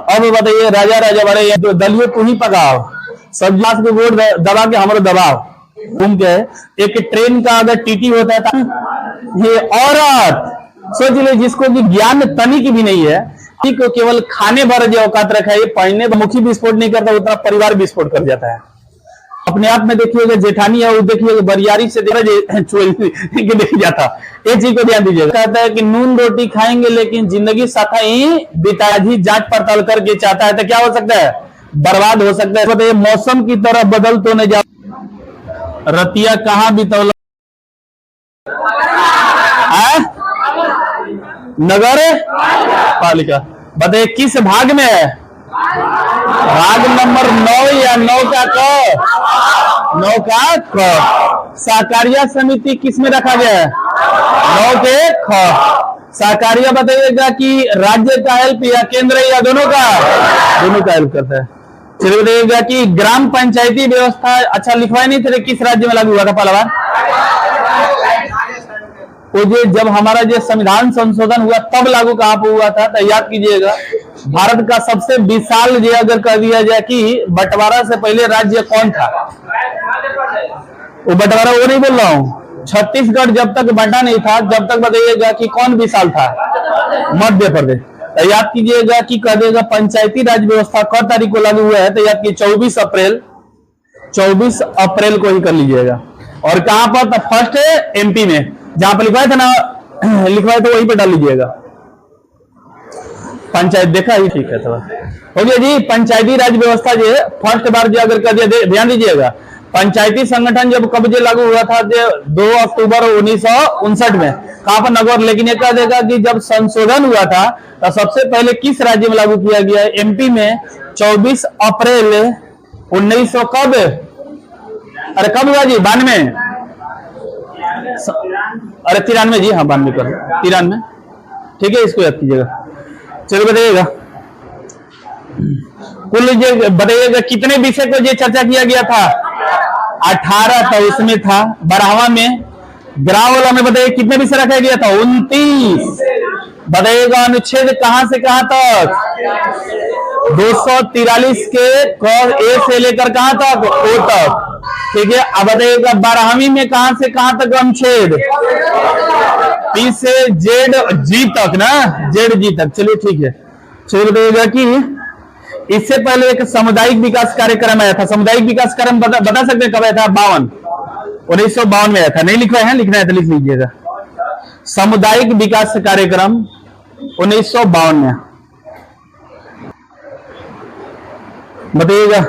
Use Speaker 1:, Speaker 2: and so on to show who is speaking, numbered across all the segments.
Speaker 1: अब बताइए राजा राजा बड़े तो दलियो तू ही पकाओ, सब जात के वोट दबा के हमारे दबाओ। घूम के एक ट्रेन का अगर टीटी होता था, ये औरत सोच ले जिसको कि ज्ञान तनी की भी नहीं है, को केवल खाने भर जो औकात रखा है, ये पढ़ने मुखी विस्फोट नहीं करता उतना परिवार विस्फोट कर जाता है। अपने आप में देखिएगा जेठानी है वो देखिएगा बरियारी से देख जाता। ये चीज को ध्यान दीजिएगा। कहता है कि नून रोटी खाएंगे लेकिन जिंदगी साथा ही बिता जी जांच पड़ताल करके चाहता है तो क्या हो सकता है, बर्बाद हो सकता है। तो ये मौसम की तरह बदल तो नहीं जा रतिया कहाँ बितौला नगर पालिका, बताइए किस भाग में है, भाग नंबर 9 या 9 का क, 9 का ख। सहकारिया समिति किस में रखा गया है, 9 के ख। सहकारिया बताइएगा कि राज्य का हेल्प या केंद्र या दोनों का हेल्प करता है। चलिए बताइएगा कि ग्राम पंचायती व्यवस्था, अच्छा लिखवाए नहीं थे किस राज्य में लागू हुआ था पहला बार, वो जब हमारा जो संविधान संशोधन हुआ तब लागू कहां पर हुआ था, तो याद कीजिएगा भारत का सबसे विशाल जो अगर कह दिया जाए कि बंटवारा से पहले राज्य कौन था, वो बंटवारा वो नहीं बोल रहा हूँ, छत्तीसगढ़ जब तक बंटा नहीं था जब तक बताइएगा कि कौन विशाल था, मध्य प्रदेश। तो याद कीजिएगा कि कह देगा पंचायती राज व्यवस्था कब तारीख को लागू हुआ है, तो याद कीजिए 24 अप्रैल को ही कर लीजिएगा। और कहां पर, तो फर्स्ट एमपी में जहां पर लिखवाया था ना, लिखवाया तो वहीं पर डाल लीजिएगा। पंचायत देखा ही ठीक है, थोड़ा हो गया जी। पंचायती राज व्यवस्था जो है फर्स्ट बार जो अगर कर दिया, ध्यान दीजिएगा पंचायती संगठन जब कब जो लागू हुआ था, 2 अक्टूबर 1959 में कहां पर, नगौर। लेकिन ये कह देगा कि जब संशोधन हुआ था तो सबसे पहले किस राज्य में लागू किया गया, एमपी में 24 अप्रैल 1900 कब, अरे कब हुआ जी, 92, अरे 93 जी, हाँ 92 कर 93, ठीक है, इसको याद कीजिएगा। चलिए बताइएगा कुल बताइएगा कितने विषय को ये चर्चा किया गया था, 18 था, उसमें था 12वां में। ग्राम वाला में बताइए कितने विषय रखा गया था, 29। बताइएगा अनुच्छेद कहां से कहां तक, 243 के क ए से लेकर कहां तक, ओ तक, ठीक है। अब बताइएगा 12वीं में कहां से कहां तक अनुच्छेद, पी से जेड जी तक ना, जेड जी तक। चलिए ठीक है। चलिए बताइएगा कि इससे पहले एक सामुदायिक विकास कार्यक्रम आया था, सामुदायिक विकास कार्यक्रम बता सकते हैं कब आया था, 1952 में आया था, नहीं लिखा है, लिखना है तो लिख लीजिएगा। सामुदायिक विकास कार्यक्रम 1952 में। बताइएगा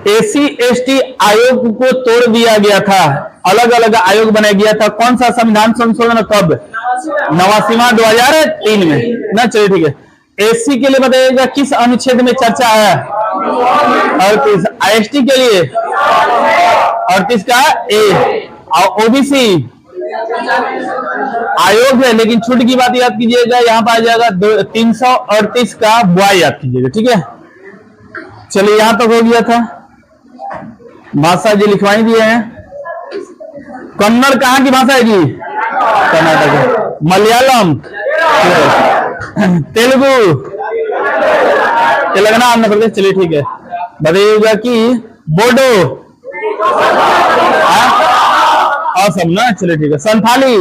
Speaker 1: SC/ST आयोग को तोड़ दिया गया था, अलग अलग आयोग बनाया गया था, कौन सा संविधान संशोधन कब, 89वां 2003 में ना। चलिए ठीक है। SC के लिए बताइएगा किस अनुच्छेद में चर्चा है, 38, ST के लिए 38 का ए, और OBC आयोग है लेकिन छूट की बात याद कीजिएगा, यहाँ पर आ जाएगा 338 का बॉय याद कीजिएगा, ठीक है। चलिए यहां तक हो गया था। भाषा जी लिखवाई दिए हैं। कन्नड़ कहाँ की भाषा है जी, कर्नाटक है। मलयालम, तेलुगु, तेलंगाना, आंध्र प्रदेश। चलिए ठीक है। बताइएगा कि बोडो, असम ना। चलिए ठीक है। संथाली,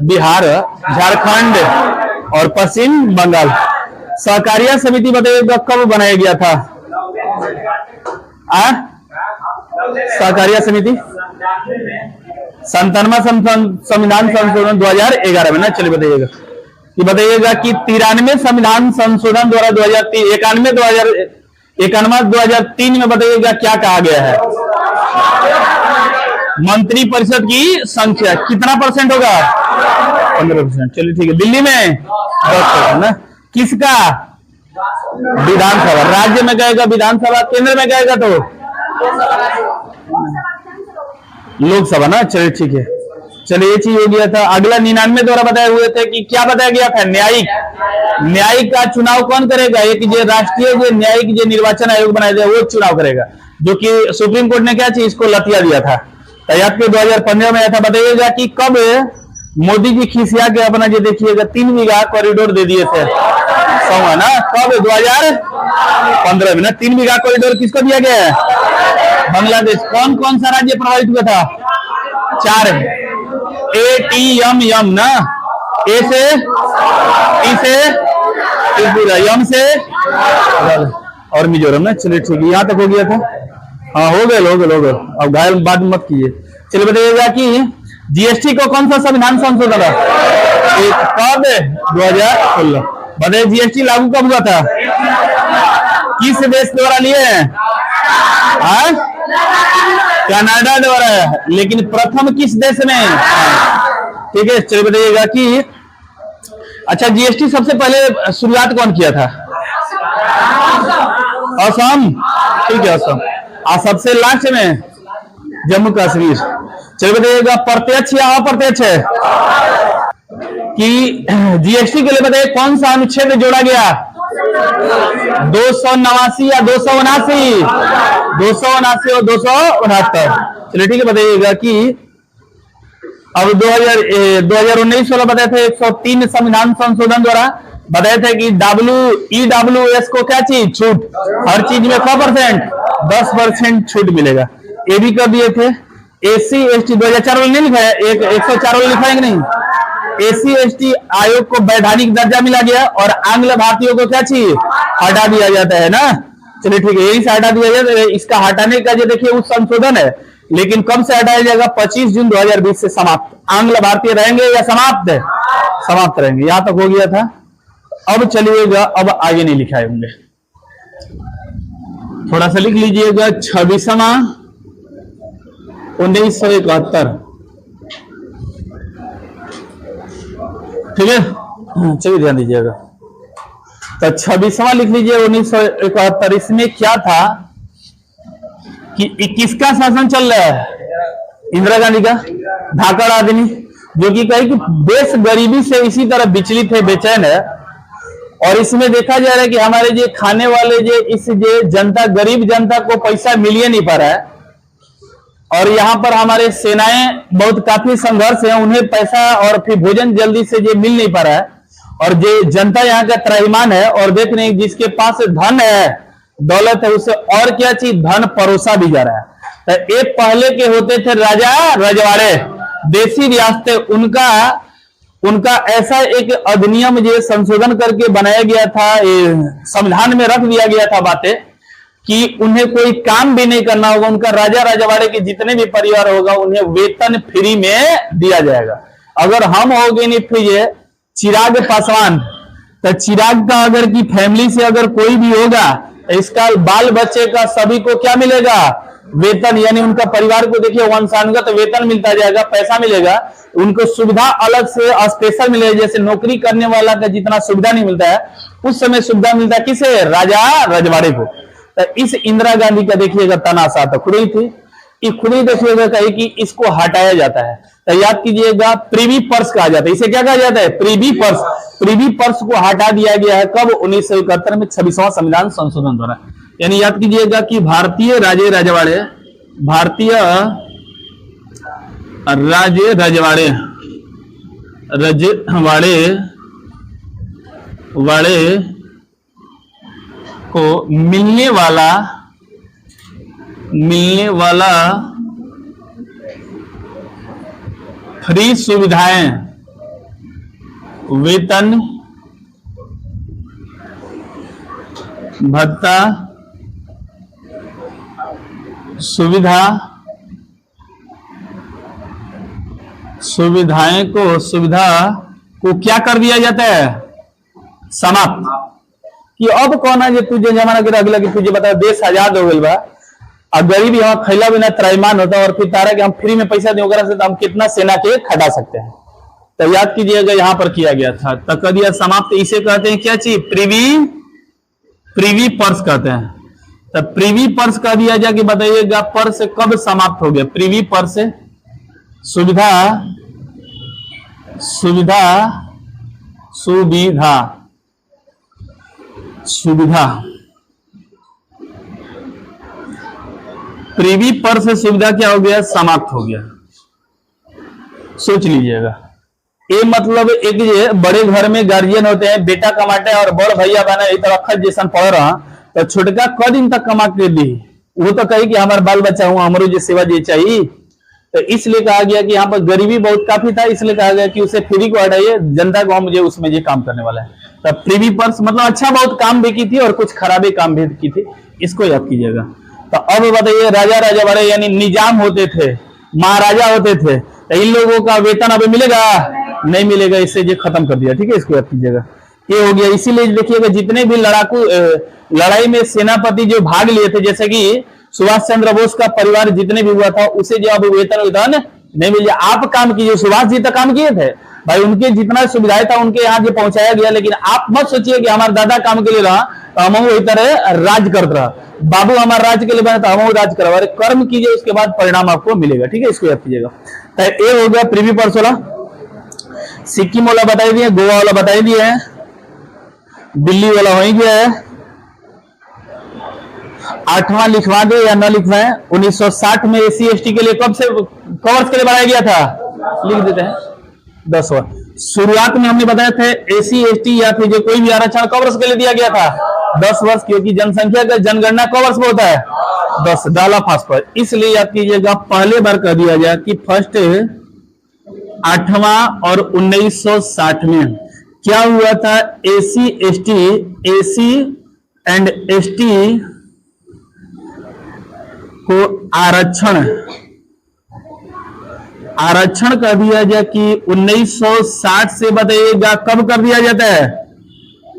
Speaker 1: बिहार, झारखंड और पश्चिम बंगाल। सहकारिया समिति बताइएगा कब बनाया गया था, सहकारिया समिति 97वां संविधान संशोधन 2011 में ना। चलिए बताइएगा कि बताइएगा कि 93 संविधान संशोधन द्वारा 2003 में बताइएगा क्या कहा गया है, मंत्री परिषद की संख्या कितना परसेंट होगा, 15%। चलिए ठीक है। दिल्ली में 10% ना। किसका, विधानसभा, राज्य में कहेगा विधानसभा, केंद्र में कहेगा तो लोकसभा ना। चलिए ठीक है। चलिए ये चीज हो गया था। अगला 99 द्वारा बताए हुए थे कि क्या बताया गया था, न्यायिक का चुनाव कौन करेगा, एक जो राष्ट्रीय जो न्यायिक जो निर्वाचन आयोग बनाया जाए वो चुनाव करेगा, जो कि सुप्रीम कोर्ट ने क्या चीज इसको लतिया दिया था। तैयार के 2015 में आया था। बताइएगा कि कब मोदी जी खिसिया के अपना जो देखिएगा 3 बीघा कॉरिडोर दे दिए थे सौवा ना, कब 2015 में ना। 3 बीघा कॉरिडोर किसको दिया गया है? बांग्लादेश। कौन कौन सा राज्य प्रभावित हुआ था? 4 ATM ना, ए से, टी से त्रिपुरा, यम से और मिजोरम ना। चलिए ठीक है, यहाँ तक हो गया था। हाँ हो गए। अब घायल बात मत कीजिए। चलिए बताइएगा कि जीएसटी को कौन सा संविधान संशोधन है? कब? 2016। बताइए जीएसटी लागू कब हुआ था? किस देश द्वारा लिए हैं? कनाडा द्वारा। लेकिन प्रथम किस देश में? ठीक है। चलिए बताइएगा कि अच्छा जीएसटी सबसे पहले शुरुआत कौन किया था? असम। ठीक है, असम। और सबसे लास्ट में जम्मू कश्मीर। चलिए बताइएगा प्रत्यक्ष या अप्रत्यक्ष है कि जीएसटी के लिए बताइए कौन सा अनुच्छेद जोड़ा गया? 289 या 279? 279 और 269। चलिए ठीक है, बताइएगा कि अब 2019 वाला बताए थे 103 संविधान संशोधन द्वारा बताए थे कि EWS को क्या चीज छूट? हर चीज में 100%, 10% छूट मिलेगा। ये भी कर दिए थे। SC/ST 2004 वाला नहीं लिखा है, 104 वाला लिखा है कि नहीं? SC/ST आयोग को वैधानिक दर्जा मिला गया और आंग्ल भारतीयों को क्या चाहिए? हटा दिया जाता है ना। चलिए ठीक है, यही से हटा दिया जाता है। इसका हटाने का जो देखिए उस संशोधन है, लेकिन कब से हटाया जाएगा? 25 जून 2020 से समाप्त। आंग्ल भारतीय रहेंगे या समाप्त है? समाप्त रहेंगे। यहां तक हो गया था। अब चलिएगा, अब आगे नहीं लिखाए होंगे, थोड़ा सा लिख लीजिएगा। 26वां 1971। ठीक है, चलिए ध्यान दीजिएगा। तो 26वां लिख लीजिए 1971। इसमें क्या था कि किसका शासन चल रहा है? इंदिरा गांधी का। धाकड़ आदमी जो कि कहे कि देश गरीबी से इसी तरह विचलित है, बेचैन है। और इसमें देखा जा रहा है कि हमारे जो खाने वाले इस जनता, गरीब जनता को पैसा मिल ही नहीं पा रहा है। और यहाँ पर हमारे सेनाएं बहुत काफी संघर्ष है, उन्हें पैसा और फिर भोजन जल्दी से मिल नहीं पा रहा है। और जो जनता यहाँ का त्राहिमाम है, और देख रहे जिसके पास धन है, दौलत है, उसे और क्या चीज धन परोसा भी जा रहा है। तो ये पहले के होते थे राजा रजवाड़े, देसी रियासतें, उनका ऐसा एक अधिनियम जो संशोधन करके बनाया गया था, संविधान में रख दिया गया था बातें कि उन्हें कोई काम भी नहीं करना होगा। उनका राजा रजवाड़े के जितने भी परिवार होगा उन्हें वेतन फ्री में दिया जाएगा। अगर हम हो गए नहीं फ्री चिराग पासवान, तो चिराग का अगर की फैमिली से अगर कोई भी होगा, इसका बाल बच्चे का सभी को क्या मिलेगा? वेतन। यानी उनका परिवार को देखिए वंशानुगत वेतन मिलता जाएगा, पैसा मिलेगा। उनको सुविधा अलग से स्पेशल मिलेगा, जैसे नौकरी करने वाला का जितना सुविधा नहीं मिलता है, उस समय सुविधा मिलता है किसे? राजा रजवाड़े को। तो इस इंदिरा गांधी का देखिएगा तनाशा तो खुद ही थी, खुद ही देखिएगा कहे कि इसको हटाया जाता है। तो याद कीजिएगा प्रीवी पर्स कहा जाता है। इसे क्या कहा जाता है? प्रीवी पर्स। प्रीवी पर्स को हटा दिया गया है कब? 1971 में 26वां संविधान संशोधन द्वारा। यानी याद कीजिएगा कि भारतीय राजे रजवाड़े, भारतीय राजे रजवाड़े वाड़े को मिलने वाला फ्री सुविधाएं, वेतन, भत्ता, सुविधा को क्या कर दिया जाता है? समाप्त। कि अब कौन है तुझे जमाना के अगला कि तुझे बता देश आजाद हो गई बा, और गरीब यहाँ फैला बिना त्राईमान होता, और फिर तारा के हम फ्री में पैसा दें से तो हम कितना सेना के खटा सकते हैं। तो याद कीजिएगा यहाँ पर किया गया था। तो कर दिया समाप्त। इसे कहते हैं क्या चीज? प्रीवी पर्स कहते हैं। तो प्रीवी पर्स कह दिया जाए कि बताइएगा पर्स कब समाप्त हो गया? प्रीवी पर्स सुविधा प्रीवी पर्स सुविधा क्या हो गया? समाप्त हो गया। सोच लीजिएगा। ये मतलब एक ये बड़े घर में गार्जियन होते हैं, बेटा कमाते हैं और बड़ भैया बहना इधर अखर जैसा पढ़ रहा, तो छोटका क दिन तक कमा के दी, वो तो कही कि हमारा बाल बच्चा हुआ, हमारे जो सेवा जी चाहिए। तो इसलिए कहा गया कि यहाँ पर गरीबी बहुत काफी था, इसलिए कहा गया कि उसे फ्री को हटाइए, जनता को मुझे उसमें ये काम करने वाला है। तो प्रीवी पर्स मतलब अच्छा बहुत काम भी की थी और कुछ खराबी काम भी की थी, इसको याद कीजिएगा। तो अब बताइए, राजा राजा बड़े यानी निजाम होते थे, महाराजा होते थे, तो इन लोगों का वेतन अभी मिलेगा? नहीं मिलेगा, इससे ये खत्म कर दिया। ठीक है, इसको याद कीजिएगा। ये हो गया। इसीलिए देखिएगा जितने भी लड़ाकू लड़ाई में सेनापति जो भाग लिए थे, जैसे कि सुभाष चंद्र बोस का परिवार जितने भी हुआ था, उसे जो अब वेतन नहीं मिल जाए। आप काम कीजिए, सुभाष जी तक काम किए थे भाई, उनके जितना सुविधाएं था उनके यहाँ जो पहुंचाया गया, लेकिन आप मत सोचिए कि हमारे दादा काम के लिए रहा तो हम वही तरह राज करते रहा, बाबू हमारा राज के लिए बने तो हम राज करा। कर्म कीजिए, उसके बाद परिणाम आपको मिलेगा। ठीक है, इसको याद कीजिएगा। तो ये हो गया प्रीवी पर्स वाला। सिक्किम वाला बताई दिए, गोवा वाला बताई दिए है, दिल्ली वाला हो गया है। 8वां लिखवा दे या न लिखवाए। 1960 में एससी एसटी के लिए कब से कवर्स के लिए बनाया गया था, लिख देते हैं 10 वर्ष। शुरुआत में हमने बताया थे एससी एसटी या फिर जो कोई भी आरक्षण कवर्स के लिए दिया गया था 10 वर्ष, क्योंकि जनसंख्या का जनगणना कवर्स में होता है 10 डाला फास्ट पर। इसलिए याद कीजिएगा, पहले बार कह दिया गया कि फर्स्ट 8वां और 1960 में क्या हुआ था, एसी एंड एसटी को आरक्षण कर दिया जाए कि 1960 से बताइएगा कब कर दिया जाता है,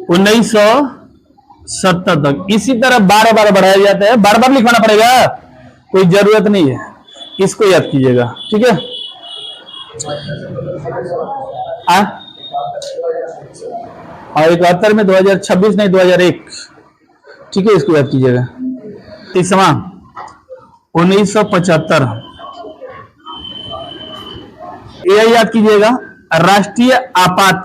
Speaker 1: 1970 तक। इसी तरह बार बार बढ़ाया जाता है, बार बार लिखवाना पड़ेगा, कोई जरूरत नहीं है, इसको याद कीजिएगा। ठीक है, और 71 में 2026 नहीं 2001। ठीक है, इसको याद कीजिएगा। 30वां 1975, यह याद कीजिएगा। राष्ट्रीय आपात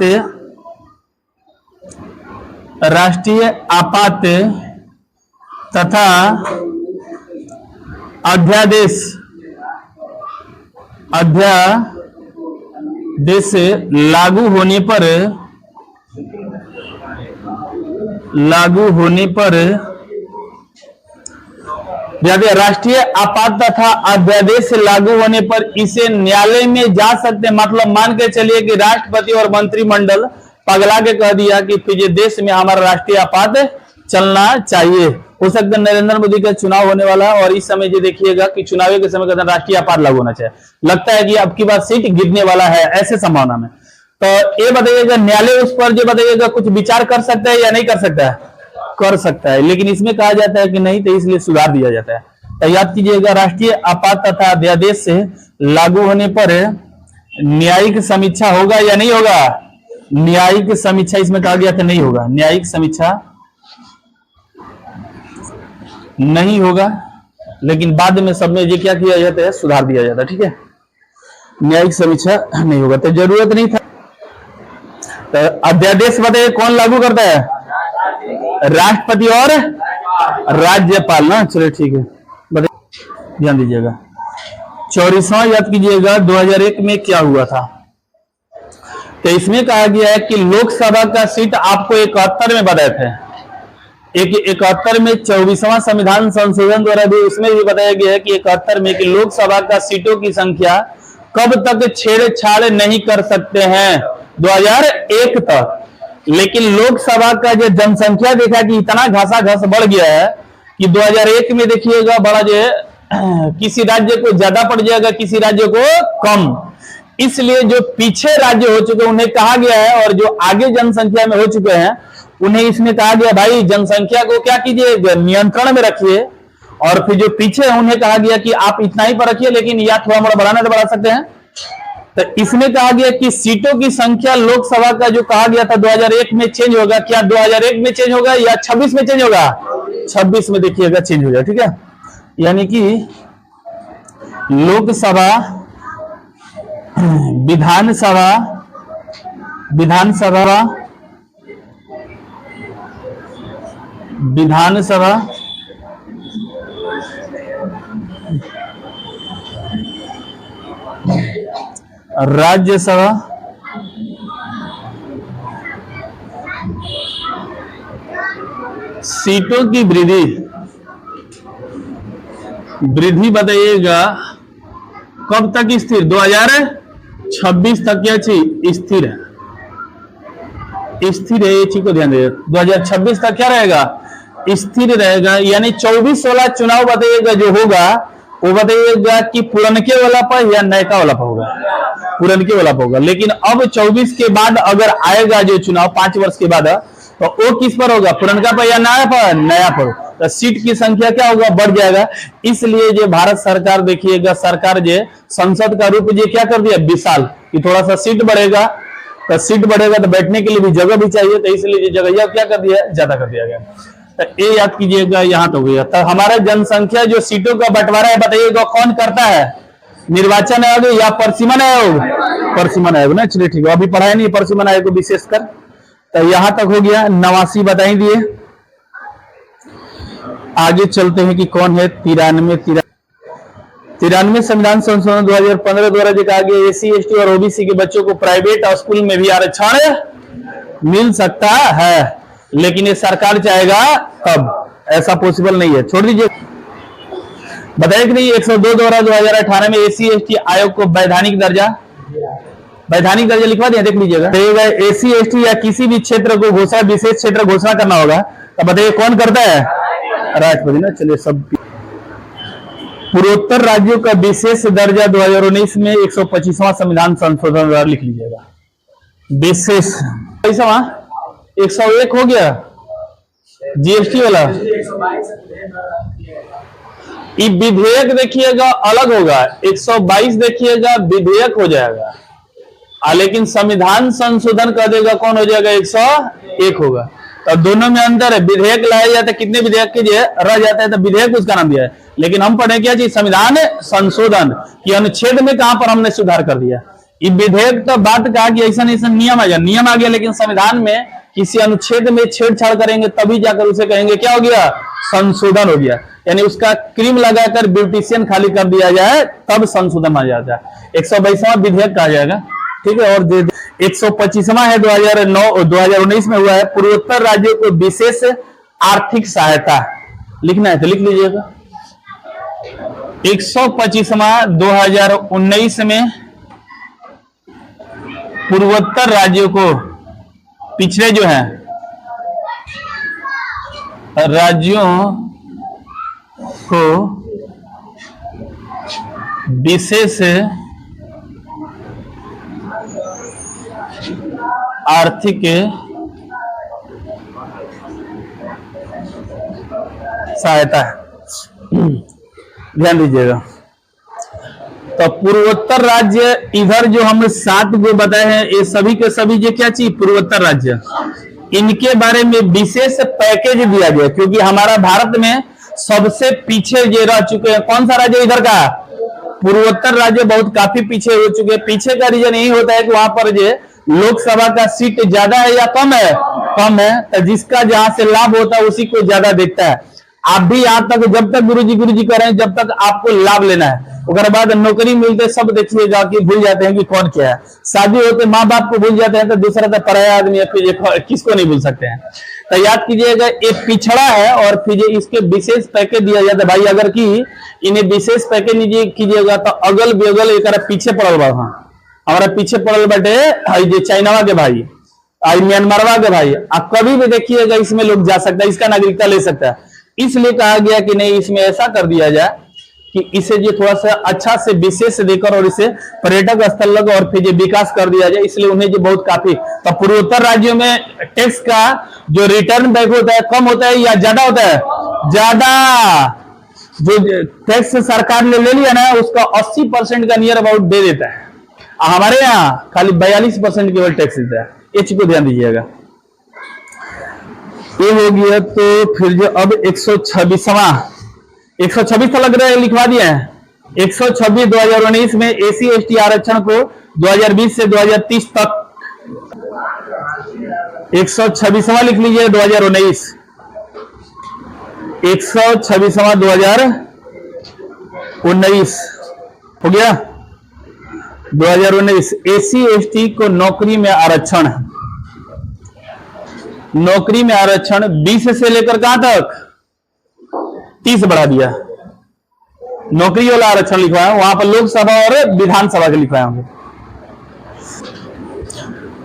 Speaker 1: तथा अध्यादेश लागू होने पर राष्ट्रीय आपात तथा अध्यादेश लागू होने पर इसे न्यायालय में जा सकते, मतलब मान के चलिए कि राष्ट्रपति और मंत्रिमंडल पगला के कह दिया कि तुझे देश में हमारा राष्ट्रीय आपात चलना चाहिए। हो सकता है नरेंद्र मोदी का चुनाव होने वाला है और इस समय जो देखिएगा कि चुनाव के समय कहते हैं राष्ट्रीय आपात लागू होना चाहिए, लगता है कि अब की बार सीट गिरने वाला है ऐसे संभावना में। तो ये बताइएगा, न्यायालय उस पर जो बताइएगा कुछ विचार कर सकता है या नहीं कर सकता है? कर सकता है, लेकिन इसमें कहा जाता है कि नहीं, तो इसलिए सुधार दिया जाता है। तो याद कीजिएगा, राष्ट्रीय आपात तथा अध्यादेश से लागू होने पर न्यायिक समीक्षा होगा या नहीं होगा? न्यायिक समीक्षा इसमें कहा गया था नहीं होगा, न्यायिक समीक्षा नहीं होगा, लेकिन बाद में सब में ये क्या किया जाता है, सुधार दिया जाता है। ठीक है, न्यायिक समीक्षा नहीं होगा, तो जरूरत नहीं था। तो अध्यादेश बताइए कौन लागू करता है? राष्ट्रपति और राज्यपाल ना। चलिए ठीक है, बताइए, ध्यान दीजिएगा। 34वां याद कीजिएगा, 2001 में क्या हुआ था। तो इसमें कहा गया है कि लोकसभा का सीट आपको 71 में बताए थे, 71 में 24वां संविधान संशोधन द्वारा भी उसमें भी बताया गया है कि 71 में कि लोकसभा का सीटों की संख्या कब तक छेड़छाड़ नहीं कर सकते हैं, 2001 तक। लेकिन लोकसभा का जो जनसंख्या देखा कि इतना घासाघस बढ़ गया है कि 2001 में देखिएगा बड़ा जो किसी राज्य को ज्यादा पड़ जाएगा, किसी राज्य को कम। इसलिए जो पीछे राज्य हो चुके उन्हें कहा गया है, और जो आगे जनसंख्या में हो चुके हैं उन्हें इसमें कहा गया भाई जनसंख्या को क्या कीजिए, नियंत्रण में रखिए। और फिर जो पीछे है उन्हें कहा गया कि आप इतना ही पर रखिए, लेकिन या थोड़ा मोड़ा बढ़ाना तो बढ़ा सकते हैं। तो इसमें कहा गया कि सीटों की संख्या लोकसभा का जो कहा गया था 2001 में चेंज होगा, क्या 2001 में चेंज होगा या 26 में चेंज होगा? 26 में देखिएगा चेंज हो जाए। ठीक है, यानी कि लोकसभा विधानसभा राज्यसभा सीटों की वृद्धि बताइएगा कब तक स्थिर? 2026 तक क्या चीज स्थिर है? स्थिर है, ये चीज को ध्यान देगा। 2026 तक क्या रहेगा? स्थिर रहेगा। यानी 24 वाला चुनाव बताइएगा जो होगा वो बताइएगा कि पुरनके वाला पर या नयका वाला पर होगा? पुरनके वाला पर होगा। लेकिन अब 24 के बाद अगर आएगा जो चुनाव 5 वर्ष के बाद, तो वो किस पर होगा? पुरनका पर या नया पर? नया पर। तो सीट की संख्या क्या होगा? बढ़ जाएगा। इसलिए जो भारत सरकार देखिएगा, सरकार जो संसद का रूप जो क्या कर दिया विशाल, कि थोड़ा सा सीट बढ़ेगा, तो सीट बढ़ेगा तो बैठने के लिए भी जगह भी चाहिए, तो इसलिए जगह क्या कर दिया? ज्यादा कर दिया गया। तो ये याद कीजिएगा, यहाँ तो गया। तो हमारा जनसंख्या जो सीटों का बंटवारा है बताइएगा कौन करता है? निर्वाचन आयोग या परसिमन आयोग? परसिमन आयोग ना। चलिए ठीक है, अभी पढ़ाया नहीं परसिमन आयोग को विशेषकर। तो यहां तक हो गया। 89 बताई दिए। आगे चलते हैं कि कौन है 93 संविधान संशोधन 2015 द्वारा जो कहा गया एसी एसटी और ओबीसी के बच्चों को प्राइवेट और स्कूल में भी आरक्षण मिल सकता है। लेकिन ये सरकार चाहेगा कब? ऐसा पॉसिबल नहीं है, छोड़ दीजिए। बताइए कि नहीं 102 द्वारा 2018 में एसी एसटी आयोग को वैधानिक दर्जा लिखवा दिया, देख लीजिएगा। एसी एसटी या किसी भी क्षेत्र को घोषणा, विशेष क्षेत्र घोषणा करना होगा, तो बताइए कौन करता है? राष्ट्रपति ना। चलिए सब। पूर्वोत्तर राज्यों का विशेष दर्जा 2019 में 125वां संविधान संशोधन द्वारा लिख लीजिएगा। विशेष 101 हो गया जीएसटी वाला। ये विधेयक देखिएगा अलग होगा, 122 देखिएगा विधेयक हो जाएगा, लेकिन संविधान संशोधन कर देगा कौन हो जाएगा? 101 होगा। तो दोनों में अंतर है। विधेयक लाया जाता है, कितने विधेयक के रह जाता है तो विधेयक उसका नाम दिया है। लेकिन हम पढ़े क्या चीज? संविधान संशोधन की अनुच्छेद में कहां पर हमने सुधार कर दिया। ये विधेयक तो बात कहा कि ऐसा नियम आ गया, नियम आ गया, लेकिन संविधान में किसी अनुच्छेद में छेड़छाड़ करेंगे तभी जाकर उसे कहेंगे क्या हो गया? संशोधन हो गया। यानी उसका क्रीम लगाकर ब्यूटिशियन खाली कर दिया जाए तब संशोधन आ जाता है। 122वां विधेयक कहा जाएगा, ठीक है। और 125वां है 2019 में हुआ है, पूर्वोत्तर राज्यों को विशेष आर्थिक सहायता लिखना है तो लिख लीजिएगा। 125वां 2019 में पूर्वोत्तर राज्यों को, पिछड़े जो है राज्यों को विशेष आर्थिक सहायता है। ध्यान दीजिएगा। तो पूर्वोत्तर राज्य इधर जो हमने 7 को बताए हैं, ये सभी के सभी ये क्या चीज? पूर्वोत्तर राज्य, इनके बारे में विशेष पैकेज दिया गया, क्योंकि हमारा भारत में सबसे पीछे ये रह चुके हैं। कौन सा राज्य इधर का? पूर्वोत्तर राज्य बहुत काफी पीछे हो चुके हैं। पीछे का रीजन यही होता है कि वहां पर जो लोकसभा का सीट ज्यादा है या कम है? कम है। तो जिसका जहां से लाभ होता है उसी को ज्यादा देखता है। आप भी यहां तक जब तक गुरुजी कर रहे हैं, जब तक आपको लाभ लेना है, उसके बाद नौकरी मिलते सब देखिएगा कि भूल जाते हैं कि कौन क्या है। शादी होते माँ बाप को भूल जाते हैं, तो दूसरा तो पराया आदमी है, फिर किसको नहीं भूल सकते हैं। तो याद कीजिएगा ये पिछड़ा है और फिर इसके विशेष पैकेज दिया जाता है। भाई अगर की इन्हें विशेष पैकेज कीजिएगा तो अगल बगल एक पीछे पड़ल बा, हमारा पीछे पड़ल बटे चाइनावा के भाई, म्यांमारवा के भाई। आप कभी भी देखिएगा इसमें लोग जा सकता है, इसका नागरिकता ले सकता है। इसलिए कहा गया कि नहीं, इसमें ऐसा कर दिया जाए कि इसे जो थोड़ा सा अच्छा से विशेष देकर और इसे पर्यटक स्थल लगा और फिर विकास कर दिया जाए, इसलिए उन्हें जो बहुत काफी। तो पूर्वोत्तर राज्यों में टैक्स का जो रिटर्न बैक होता है कम होता है या ज्यादा होता है? ज्यादा। जो टैक्स सरकार ने ले लिया ना उसका 80% का नियर अबाउट दे देता है। हमारे यहाँ खाली 42% केवल टैक्स देता है। ये चीज को ध्यान दीजिएगा। ये हो गया। तो फिर जो अब 126वां 126 तो लग रहा है लिखवा दिया है। 126 2019 में एसी एसटी आरक्षण को 2020 से 2030 तक 126वां लिख लीजिए 2019 126वां 2019 हो गया। 2019 एसी एसटी को नौकरी में आरक्षण नौकरी में आरक्षण 20 से लेकर कहां तक 30 बढ़ा दिया। नौकरी वाला आरक्षण लिखवाया, वहां पर लोकसभा और विधानसभा के लिखवाए होंगे।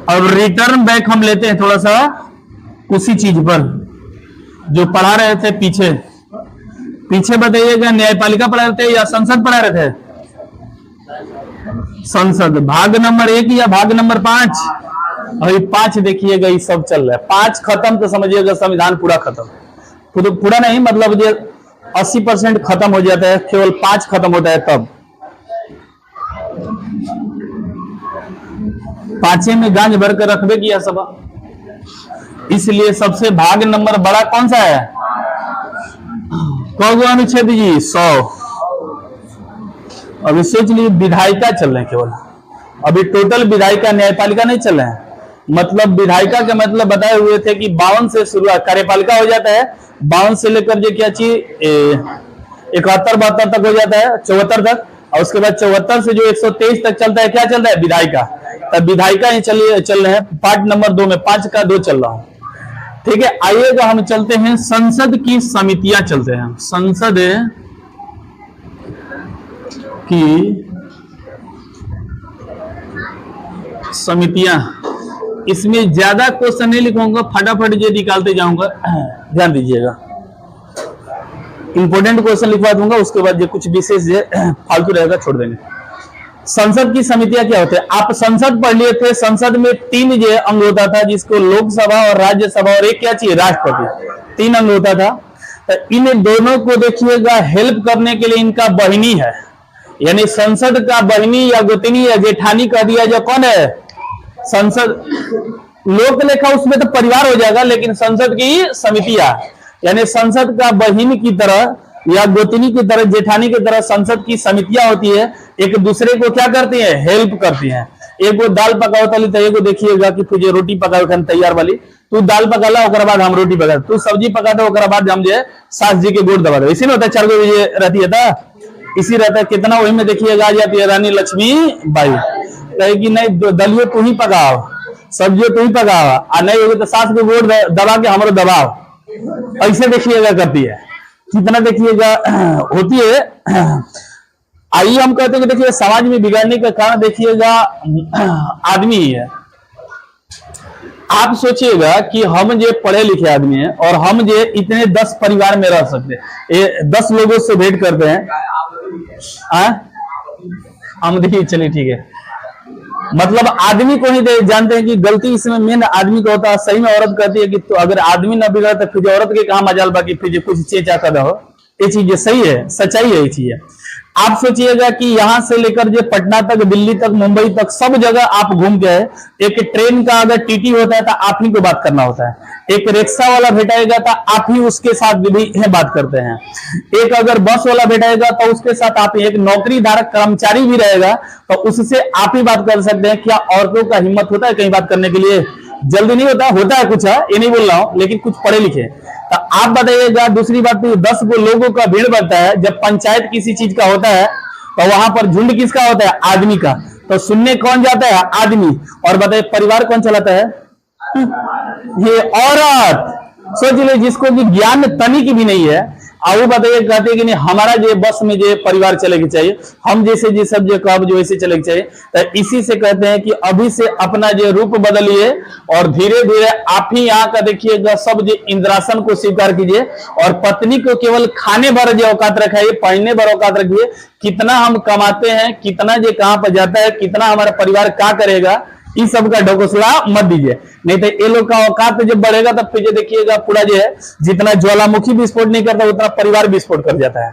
Speaker 1: अब रिटर्न बैक हम लेते हैं थोड़ा सा उसी चीज पर जो पढ़ा रहे थे पीछे। पीछे बताइएगा, न्यायपालिका पढ़ा रहे थे या संसद पढ़ा रहे थे? संसद। भाग नंबर 1 या भाग नंबर 5? अभी 5 देखिएगा, ये सब चल रहा है। 5 खत्म तो समझिएगा संविधान पूरा खत्म। तो पूरा नहीं, मतलब ये 80% खत्म हो जाता है, केवल 5 खत्म होता है तब। 5 में गांज भर कर रखबे किया सब, इसलिए सबसे भाग नंबर बड़ा कौन सा है? कौन अनुच्छेद जी? 100। अभी सोच लीजिए विधायिका चल रहे हैं केवल, अभी टोटल विधायिका, न्यायपालिका नहीं चल रहे हैं। मतलब विधायिका के मतलब बताए हुए थे कि 52 से शुरुआत, कार्यपालिका हो जाता है 52 से लेकर जो क्या चीज 71-72 तक हो जाता है, 74 तक, और उसके बाद 74 से जो 123 तक चलता है, क्या चलता है? विधायिका। तब विधायिका ही चल रहे हैं। पार्ट नंबर 2 में 5 का 2 चल रहा हूं, ठीक है। आइएगा हम चलते हैं संसद की समितियां, चलते हैं संसद की समितियां। इसमें ज्यादा क्वेश्चन नहीं लिखूंगा, फटाफट ये निकालते जाऊंगा, ध्यान दीजिएगा। इंपोर्टेंट क्वेश्चन लिखवा दूंगा, उसके बाद जो कुछ विशेष फालतू रहेगा छोड़ देंगे। संसद की समितियां क्या होते हैं? आप संसद पढ़ लिए थे। संसद में 3 जो अंग होता था, जिसको लोकसभा और राज्यसभा और एक क्या चाहिए? राष्ट्रपति। 3 अंग होता था। तो इन दोनों को देखिएगा हेल्प करने के लिए इनका बहिनी है, यानी संसद का बहिनी या गोतनी या जेठानी कह दिया जो कौन है? संसद। लोक लेखा उसमें तो परिवार हो जाएगा, लेकिन संसद की समितियां यानी संसद का बहिनी की तरह या गोतनी की तरह, जेठानी की तरह संसद की समितियां होती है। एक दूसरे को क्या करती है? हेल्प करती हैं। एक वो दाल पकाओ तली, तो एक देखिएगा कि तुझे रोटी पकाओ खान तैयार वाली, तू दाल पकाला ओकरा बाद हम रोटी पका, तू सब्जी पका दो ओकरा बाद हम जो सास जी के गोड़ दबा दो। इसी में होता है 4 गो ये रहती है था, इसी रहता है कितना। वही में देखिएगा आ जाती है रानी लक्ष्मी बाई, कहेगी नहीं दलियो तू ही पकाओ, सब्जियों तू ही पकाओ, और नहीं होगी तो सास के गोड़ दबा के हमारे दबाओ। ऐसे देखिएगा करती है, कितना देखिएगा होती है। आइए हम कहते हैं कि देखिए समाज में बिगाड़ने का कारण देखिएगा आदमी ही है। आप सोचिएगा कि हम जो पढ़े लिखे आदमी हैं और हम जो इतने 10 परिवार में रह सकते हैं, 10 लोगों से भेंट करते हैं। हम देखिए, चलिए ठीक है, मतलब आदमी को ही जानते हैं कि गलती इसमें मेन आदमी का होता है। सही में औरत कहती है कि तो अगर आदमी ना बिगड़ा तो फिर औरत के कहा मजाल, बाकी फिर कुछ चेचा कर रहो। ये चीज सही है, सच्चाई है ये चीज। आप सोचिएगा कि यहां से लेकर जो पटना तक, दिल्ली तक, मुंबई तक, सब जगह आप घूम के आए। एक ट्रेन का अगर टीटी होता है तो आप ही को बात करना होता है। एक रिक्शा वाला भेटाएगा तो आप ही उसके साथ भी बात करते हैं। एक अगर बस वाला भेटाएगा तो उसके साथ आप ही, एक नौकरी धारक कर्मचारी भी रहेगा तो उससे आप ही बात कर सकते हैं। क्या औरतों का हिम्मत होता है कहीं बात करने के लिए? जल्दी नहीं होता है कुछ है, ये नहीं बोल रहा हूं, लेकिन कुछ पढ़े लिखे। तो आप बताइएगा। दूसरी बात, तो 10 गो लोगों का भीड़ बनता है। जब पंचायत किसी चीज का होता है तो वहां पर झुंड किसका होता है? आदमी का। तो सुनने कौन जाता है? आदमी। और बताइए परिवार कौन चलाता है? ये औरत। सोच लीजिए, जिसको कि ज्ञान तनिक भी नहीं है, और वो बताइए कहते हैं कि नहीं हमारा जो बस में जो परिवार चले के चाहिए, हम जैसे जो सब जो कब जो ऐसे चले के चाहिए। तो इसी से कहते हैं कि अभी से अपना जो रूप बदलिए और धीरे धीरे आप ही यहाँ का देखिएगा सब जो इंद्रासन को स्वीकार कीजिए और पत्नी को केवल खाने भर जो औकात रखाइए, पहनने भर औकात रखिए। कितना हम कमाते हैं, कितना जो कहाँ पर जाता है, कितना हमारा परिवार क्या करेगा, इस सब का ढकोसला मत दीजिए। नहीं तो ये लोग का औकात जब बढ़ेगा तब फिर देखिएगा पूरा जो है, जितना ज्वालामुखी विस्फोट नहीं करता उतना परिवार विस्फोट कर जाता है।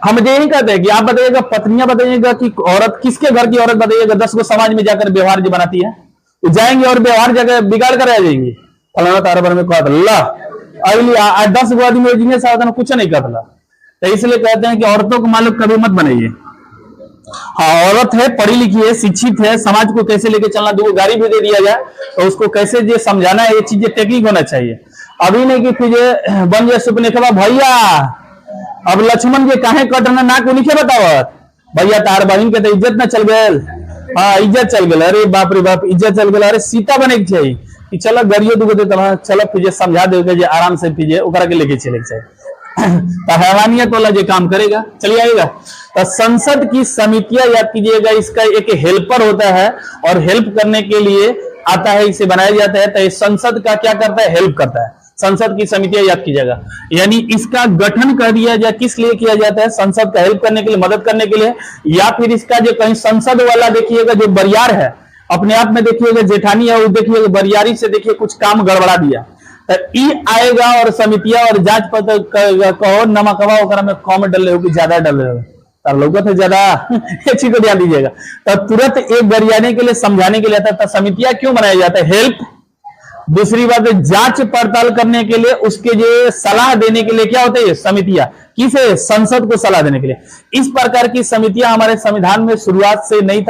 Speaker 1: हम ये नहीं कहते कि आप बताइएगा, पत्नियां बताइएगा कि औरत किसके घर की औरत बताइएगा 10 को समाज में जाकर व्यवहार जो बनाती है, वो जाएंगे और व्यवहार जगह बिगाड़ कर आ जाएंगे। फलाना तारा भर में कहा अगली 10 गो आदमी साधन कुछ नहीं कहता। तो इसलिए कहते हैं कि औरतों को मालूम कभी मत बनाइए। हाँ, औरत है, पढ़ी लिखी है, शिक्षित है, समाज को कैसे लेके चलना, 2 गाड़ी भी दे दिया जाए तो उसको कैसे ये समझाना है, ये चीजें टेक्निक होना चाहिए। अभी नहीं कि फिर बन जाए सुपने के बाद भैया अब लक्ष्मण के काहे कटना ना को लिखे बतावत भैया तार बहन के तो इज्जत ना चल गए। हाँ, इज्जत चल गए। अरे बाप रे बाप, इज्जत चल गए। अरे सीता बने के चाहिए, कि चलो गरियो दुगो दे तला चलो फिजे समझा देगा जे आराम से फिजे ओकरा के लेके चले जाए तो हैवानियत वाला जो काम करेगा। चलिए आएगा तो संसद की समितियां याद कीजिएगा, इसका एक हेल्पर होता है और हेल्प करने के लिए आता है, इसे बनाया जाता है। तो संसद का क्या करता है, हेल्प करता है। संसद की समितियां याद कीजिएगा, यानी इसका गठन कर दिया जाए किस लिए किया जाता है, संसद का हेल्प करने के लिए, मदद करने के लिए। या फिर इसका जो कहीं संसद वाला देखिएगा जो बरियार है अपने आप में देखिएगा जेठानी है, वो देखिएगा बरियारी से देखिए कुछ काम गड़बड़ा दिया तो ई आएगा और समितियां और जांच पत्र कहो नमकवा ओकरा में कम डले होगी ज्यादा डले हो लोगों से ज्यादा ये चीज को ध्यान दीजिएगा। तो तुरंत एक गरियाने के लिए समझाने के लिए आता है। समितियां क्यों बनाया जाता है, हेल्प। दूसरी बात है जांच पड़ताल करने के लिए, उसके जो सलाह देने के लिए क्या होता है समितियां, किसे, संसद को सलाह देने के लिए। इस प्रकार की समितियां हमारे संविधान में शुरुआत से नहीं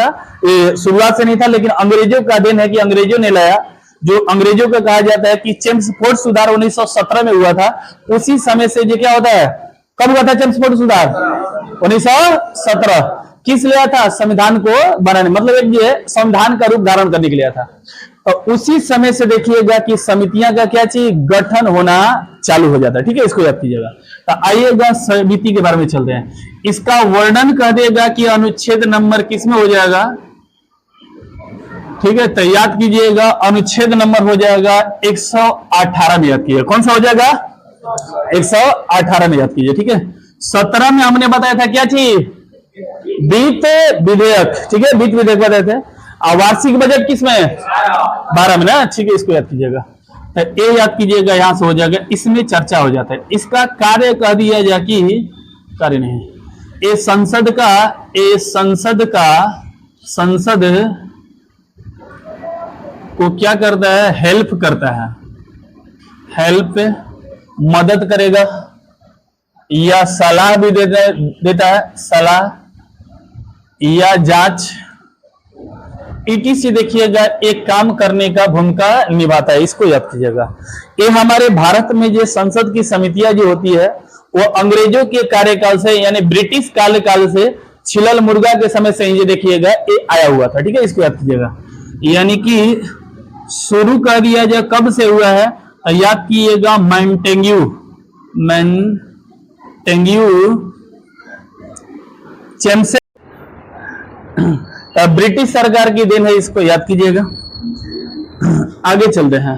Speaker 1: था, लेकिन अंग्रेजों का देन है कि अंग्रेजों ने लाया। जो अंग्रेजों का कहा जाता है कि चेम्सफोर्ड सुधार 1917 में हुआ था, उसी समय से जो क्या होता है, कब हुआ था चेम्सफोर्ड सुधार, 1917। किस लिया था, संविधान को बनाने, मतलब एक ये संविधान का रूप धारण करने के लिए था। तो उसी समय से देखिएगा कि समितियां का क्या चीज गठन होना चालू हो जाता है। ठीक है, इसको याद कीजिएगा। तो आइएगा समिति के बारे में चलते हैं। इसका वर्णन कह देगा कि अनुच्छेद नंबर किसमें हो जाएगा, ठीक है, तो याद कीजिएगा अनुच्छेद नंबर हो जाएगा 118 में याद कीजिए। कौन सा हो जाएगा, 118 में याद कीजिए। ठीक है, 17 में हमने बताया था क्या चीज, वित्त विधेयक। ठीक है, वित्त विधेयक बताए थे। और वार्षिक बजट किसमें, 12 में ना। ठीक है, इसको याद कीजिएगा। तो ये याद कीजिएगा, यहां से हो जाएगा, इसमें चर्चा हो जाता है। इसका कार्य कह दिया जाए कि कार्य नहीं, ये संसद को क्या करता है, हेल्प करता है, हेल्प मदद करेगा या सलाह भी देता है, सलाह या जांच ईटीसी देखिएगा एक काम करने का भूमिका निभाता है। इसको याद कीजिएगा। ये हमारे भारत में जो संसद की समितियां जो होती है वो अंग्रेजों के कार्यकाल से यानी ब्रिटिश काल से छिलल मुर्गा के समय से ये देखिएगा ये आया हुआ था। ठीक है, इसको याद कीजिएगा। यानी कि शुरू कर दिया जाए कब से हुआ है, याद कीजिएगा मैंटेग्यू चैम्से ब्रिटिश सरकार की देन है, इसको याद कीजिएगा। आगे चलते हैं।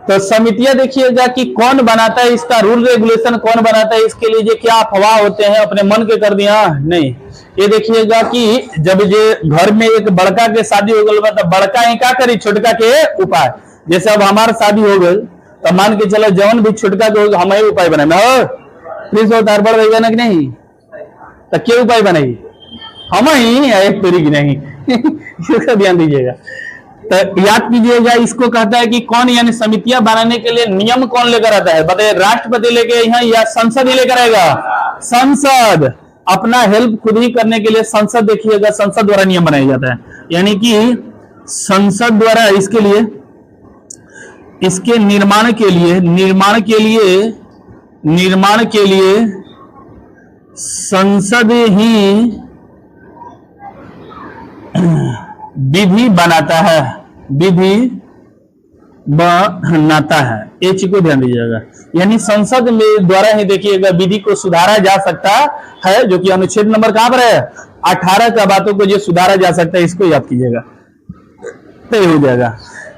Speaker 1: तो समितियां देखिएगा कि कौन बनाता है, इसका रूल रेगुलेशन कौन बनाता है, इसके लिए जो क्या अफवाह होते हैं अपने मन के कर दिया नहीं। ये देखिएगा कि जब ये घर में एक बड़का के शादी हो गई तो बड़का ही क्या करी, छोटका के उपाय। जैसे अब हमारा शादी हो गई तो मान के चलो जवन भी छोटका के हम ही उपाय बनाए, प्लीज तार बड़ रहेगा ना कि नहीं, तो क्या उपाय बनाई, हम ही एक तरीक नहीं इसका ध्यान दीजिएगा। तो याद कीजिएगा, इसको कहता है कि कौन, यानी समितियां बनाने के लिए नियम कौन लेकर आता है, बताइए, राष्ट्रपति लेके यहाँ या संसद ही लेकर आएगा, संसद। अपना हेल्प खुद ही करने के लिए संसद देखिएगा, संसद द्वारा नियम बनाया जाता है। यानी कि संसद द्वारा इसके लिए, इसके निर्माण के लिए संसद ही विधि बनाता है, ये चीज को ध्यान दीजिएगा। यानी संसद में द्वारा ही देखिएगा विधि को सुधारा जा सकता है, जो कि अनुच्छेद नंबर कहां पर है, 18 का बातों को जो सुधारा जा सकता है, इसको याद कीजिएगा। तो हो जाएगा।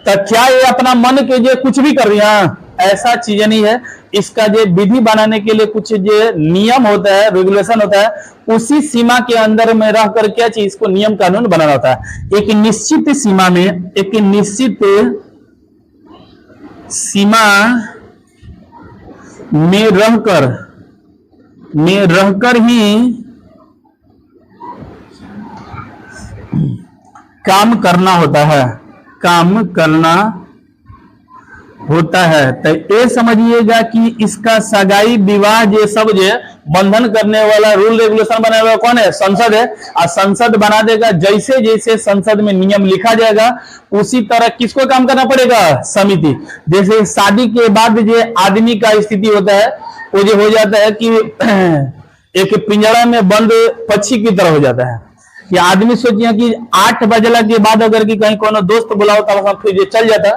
Speaker 1: तो क्या ये अपना मन के जो कुछ भी कर दिया, ऐसा चीज नहीं है। इसका जो विधि बनाने के लिए कुछ जो नियम होता है, रेगुलेशन होता है, उसी सीमा के अंदर में रह कर क्या चीज को नियम कानून बनाना होता है। एक निश्चित सीमा में, एक निश्चित सीमा में रहकर ही काम करना होता है। तो ये समझिएगा कि इसका सगाई विवाह ये सब जो बंधन करने वाला रूल रेगुलेशन बनाने वाला कौन है, संसद है। और संसद बना देगा, जैसे जैसे संसद में नियम लिखा जाएगा उसी तरह किसको काम करना पड़ेगा, समिति। जैसे शादी के बाद जो आदमी का स्थिति होता है वो जो हो जाता है कि एक पिंजरा में बंद पक्षी की तरह हो जाता है। कि आदमी सोचिए कि 8 बजला के बाद अगर कि कहीं कोनो दोस्त बुलाओ तो फिर ये चल जाता,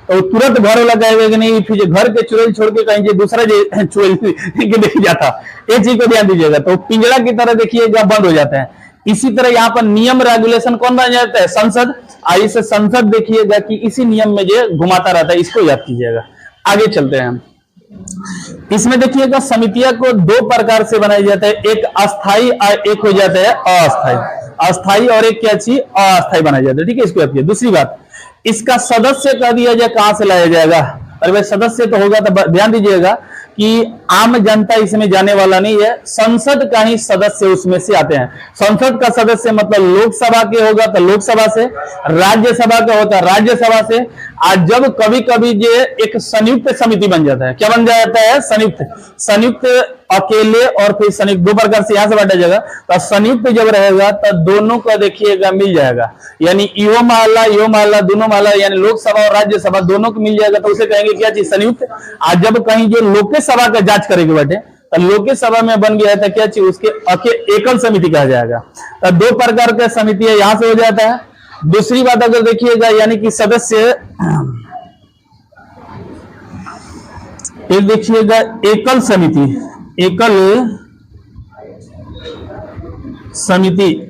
Speaker 1: तो तुरंत घर वाला कहेगा कि नहीं फिर घर के चुड़ैल छोड़ के कहीं दूसरा चुड़ैल के देख जाता, ये चीज को ध्यान दीजिएगा। तो पिंजड़ा की तरह देखिएगा बंद हो जाता है। इसी तरह यहाँ पर नियम रेगुलेशन कौन बन जाता है? संसद। आइए से संसद देखिएगा कि इसी नियम में जो घुमाता रहता है, इसको याद कीजिएगा। आगे चलते हैं हम। इसमें देखिएगा समितियां को दो प्रकार से बनाया जाता है, एक अस्थाई और एक हो जाता है अस्थाई। अस्थाई और एक क्या चीज? अस्थाई बनाया जाता है। ठीक है, इसको याद कीजिए। दूसरी बात, इसका सदस्य कह दिया जाए कहां से लाया जाएगा? अरे भाई सदस्य तो होगा तो ध्यान दीजिएगा कि आम जनता इसमें जाने वाला नहीं है, संसद का ही सदस्य उसमें से आते हैं। संसद का सदस्य मतलब लोकसभा के होगा तो लोकसभा से, राज्यसभा का होता है राज्यसभा से। आज जब कभी कभी जो एक संयुक्त समिति बन जाता है, क्या बन जाता है? संयुक्त अकेले और फिर संयुक्त, दो प्रकार से यहां से बांटा जाएगा। तो संयुक्त जब रहेगा तो दोनों का देखिएगा मिल जाएगा, यानी यो महला दोनों महला, यानी लोकसभा और राज्यसभा दोनों को मिल जाएगा, तो उसे कहेंगे क्या चीज? संयुक्त। आज जब कहीं जो लोकसभा का जांच करेंगे बेटे, तो लोकसभा में बन गया था क्या चीज? उसके एकल समिति कहा जाएगा। तो दो प्रकार के समिति है, यहां से हो जाता है। दूसरी बात अगर देखिएगा, यानी कि सदस्य, एक देखिएगा एकल समिति।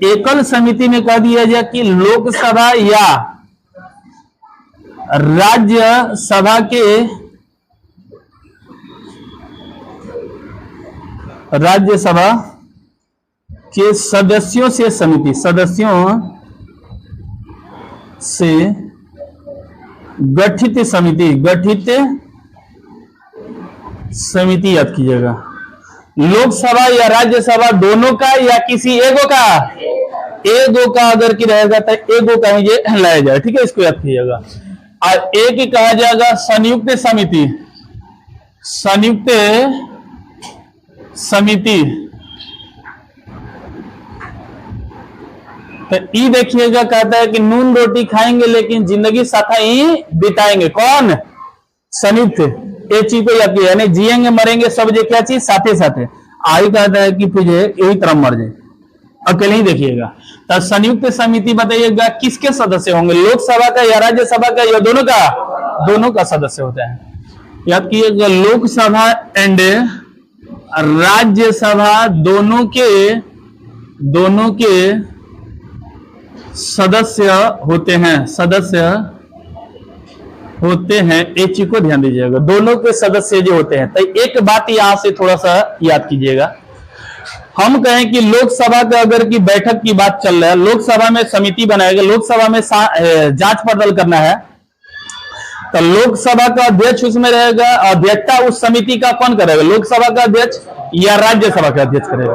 Speaker 1: एकल समिति में कह दिया जाए कि लोकसभा या राज्यसभा के सदस्यों से गठित समिति याद कीजिएगा। लोकसभा या राज्यसभा दोनों का या किसी एगो का अगर की रहेगा तो एगो का ही लाया जाए। ठीक है, इसको याद कीजिएगा। और एक ही कहा जाएगा संयुक्त समिति। तो ई देखिएगा कहता है कि नून रोटी खाएंगे लेकिन जिंदगी साथा ही बिताएंगे। कौन? संयुक्त। एक चीज को याद किया, यानी जिएंगे मरेंगे सब जो क्या चीज? साथे साथे। आई कहता है कि फिर यही तरह मर जाए, अकेले ही देखिएगा। तो संयुक्त समिति बताइएगा किसके सदस्य होंगे? लोकसभा का या राज्यसभा का या दोनों का? दोनों का सदस्य होता है। याद कीजिएगा, लोकसभा एंड राज्यसभा दोनों के सदस्य होते हैं। एक चीज को ध्यान दीजिएगा, दोनों के सदस्य जो होते हैं। तो एक बात यहां से थोड़ा सा याद कीजिएगा। हम कहें कि लोकसभा का अगर की बैठक की बात चल रहा है, लोकसभा में समिति बनाएगा, लोकसभा में जांच पड़ताल करना है, तो लोकसभा का अध्यक्ष उसमें रहेगा। अध्यक्षता उस समिति का कौन करेगा? लोकसभा का अध्यक्ष या राज्यसभा का अध्यक्ष करेगा?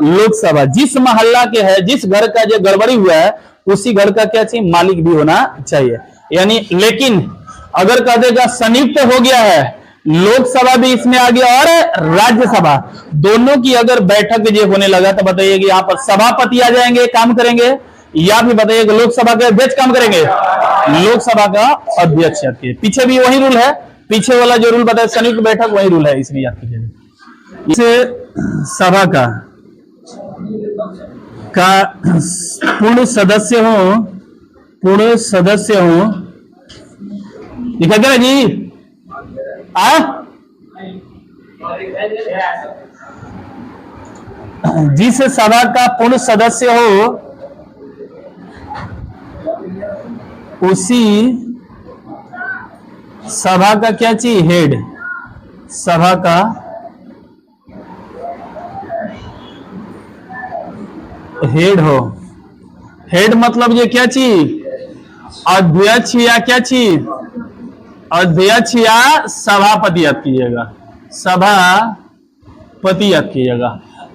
Speaker 1: लोकसभा। जिस मोहल्ला के है, जिस घर का जो गड़बड़ी हुआ है, उसी घर का क्या चाहिए? मालिक भी होना चाहिए। यानी लेकिन अगर कह देगा संयुक्त हो गया है, लोकसभा भी इसमें आ गया और राज्यसभा, दोनों की अगर बैठक जो होने लगा तो बताइए कि यहाँ पर सभापति आ जाएंगे, काम करेंगे, या फिर बताइएगा लोकसभा के अध्यक्ष काम करेंगे? लोकसभा का अध्यक्ष। याद कीजिए, पीछे भी वही रूल है, पीछे वाला जो रूल बताया संयुक्त बैठक वही रूल है, इसलिए याद कीजिए। इसे सभा का पूर्ण सदस्य हो लिखा क्या जी? जिस सभा का पूर्ण सदस्य हो उसी सभा का क्या चाहिए? हेड। सभा का हेड हो। हेड मतलब ये क्या चीज? अध्यक्ष या क्या चीज? अध्यक्ष या सभापति याद कीजिएगा। सभापति याद कीजिएगा।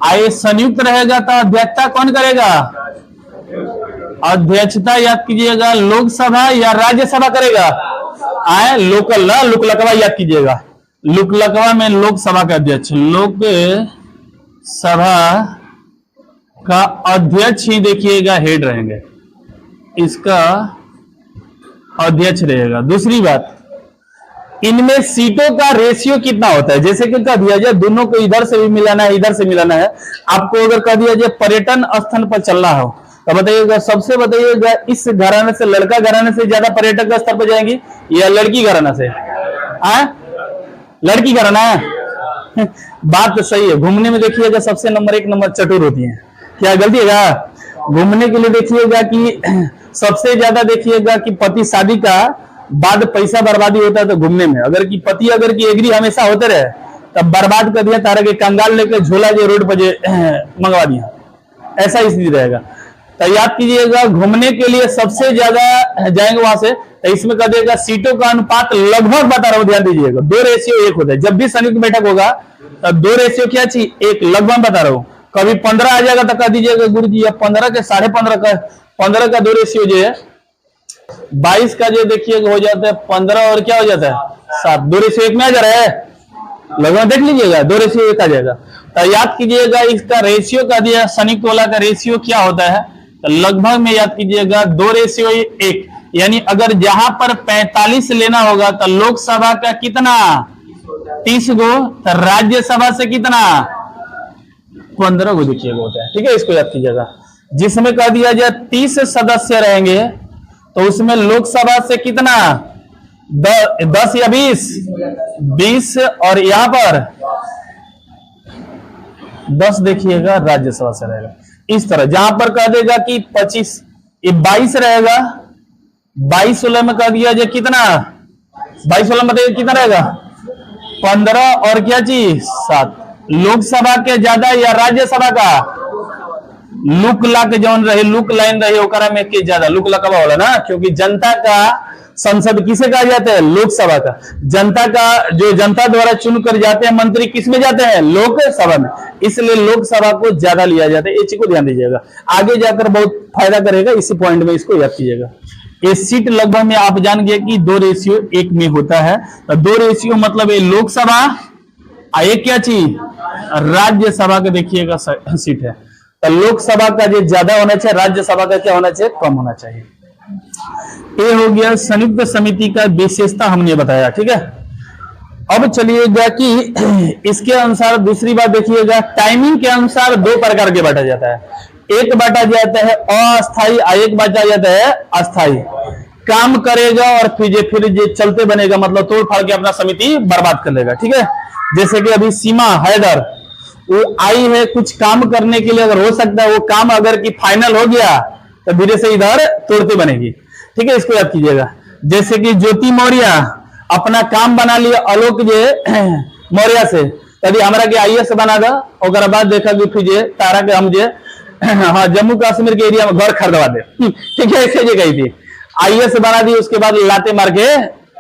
Speaker 1: आए संयुक्त रहेगा तो अध्यक्षता कौन करेगा? अध्यक्षता याद कीजिएगा लोकसभा या राज्यसभा करेगा? आए लोकल ना, लोकलकवा याद कीजिएगा। लोकलकवा में लोकसभा का अध्यक्ष, लोकसभा का अध्यक्ष ही देखिएगा हेड रहेंगे, इसका अध्यक्ष रहेगा। दूसरी बात, इनमें सीटों का रेशियो कितना होता है? जैसे कि कह दिया जाए दोनों को इधर से भी मिलाना है, इधर से मिलाना है। आपको अगर कह दिया जाए पर्यटन स्थल पर चलना हो तो बताइएगा, सबसे बताइएगा इस घराने से, लड़का घराने से ज्यादा पर्यटक स्तर पर जाएंगी या लड़की घराना से? लड़की घराना है। बात तो सही है। घूमने में देखिएगा सबसे नंबर 1 नंबर चतुर होती है। क्या गलती है क्या? घूमने के लिए देखिएगा कि सबसे ज्यादा देखिएगा कि पति शादी का बाद पैसा बर्बादी होता है तो घूमने में। अगर कि पति अगर की एग्री हमेशा होते रहे तब बर्बाद कर दिया, तारा के कंगाल लेकर झोला जो रोड पर मंगवा दिया, ऐसा स्थिति रहेगा। तो याद कीजिएगा, घूमने के लिए सबसे ज्यादा जाएंगे वहां से, तो इसमें कर देगा सीटों का अनुपात लगभग बता रहा हूं, ध्यान दीजिएगा 2:1 होता है। जब भी संयुक्त बैठक होगा तब 2 क्या चाहिए 1, लगभग बता रहा हूं। कभी 15 आ जाएगा तो कह दीजिएगा गुरु जी, या 15 के 15.5 का 15 का 2 जो है 22 का जो देखिएगा हो जाता है 15 और क्या हो जाता है 7, 2:1 में आ जा रहा है, लगभग देख लीजिएगा 2:1 आ जाएगा। तो याद कीजिएगा इसका रेशियो का दिया, संयुक्त वाला का रेशियो क्या होता है, तो लगभग में याद कीजिएगा 2:1। यानी अगर जहां पर 45 लेना होगा तो लोकसभा का कितना 30 गो, तो राज्यसभा से कितना 15 गो देखिएगा होता है। ठीक है, इसको याद कीजिएगा। जिसमें कह दिया जाए 30 सदस्य रहेंगे तो उसमें लोकसभा से कितना 10 या 20, और यहां पर 10 देखिएगा राज्यसभा से रहेगा। इस तरह जहां पर कह देगा कि 25, ये 22 रहेगा, 22-16 में कह दिया जाए कितना 22-16 में कितना रहेगा 15 और क्या चीज 7। लोकसभा के ज्यादा या राज्यसभा का लुक लाक जौन रहे, लुक लाइन रहे ओकरा में के ज्यादा लुक लकवा होला ना, क्योंकि जनता का संसद किसे कहा जाता है लोकसभा का। जनता का जो जनता द्वारा चुनकर जाते हैं मंत्री किस में जाते हैं लोकसभा में, इसलिए लोकसभा को ज्यादा लिया जाता है। इस चीज को ध्यान दीजिएगा, आगे जाकर बहुत फायदा करेगा। इसी पॉइंट में इसको याद कीजिएगा। ये सीट लगभग में आप जान गए कि 2:1 में होता है। तो 2 मतलब ये लोकसभा एक क्या चीज राज्यसभा का देखिएगा सीट है। तो लोकसभा का जो ज्यादा होना चाहिए, राज्यसभा का क्या होना चाहिए कम होना चाहिए। ये हो गया संयुक्त समिति का विशेषता हमने बताया। ठीक है, अब चलिएगा कि इसके अनुसार दूसरी बात देखिएगा, टाइमिंग के अनुसार 2 प्रकार के बांटा जाता है। एक बांटा जाता है अस्थाई, एक बांटा जाता है अस्थाई। काम करेगा और फिर जो चलते बनेगा, मतलब तोड़ फाड़ के अपना समिति बर्बाद कर लेगा। ठीक है, जैसे कि अभी सीमा हैदर वो आई है कुछ काम करने के लिए, अगर हो सकता है वो काम अगर की फाइनल हो गया तो धीरे से इधर तोड़ते बनेगी। ठीक है, इसको याद कीजिएगा। जैसे कि ज्योति मौर्य अपना काम बना लिया आलोक मौर्य से, यदि हमारा के IAS बना दा, और बाद देखा कि फिर तारा के हम हाँ जम्मू कश्मीर के एरिया में घर खरीदवा दे। ठीक है, ऐसे गई थी IAS बना दी, उसके बाद लाते मार के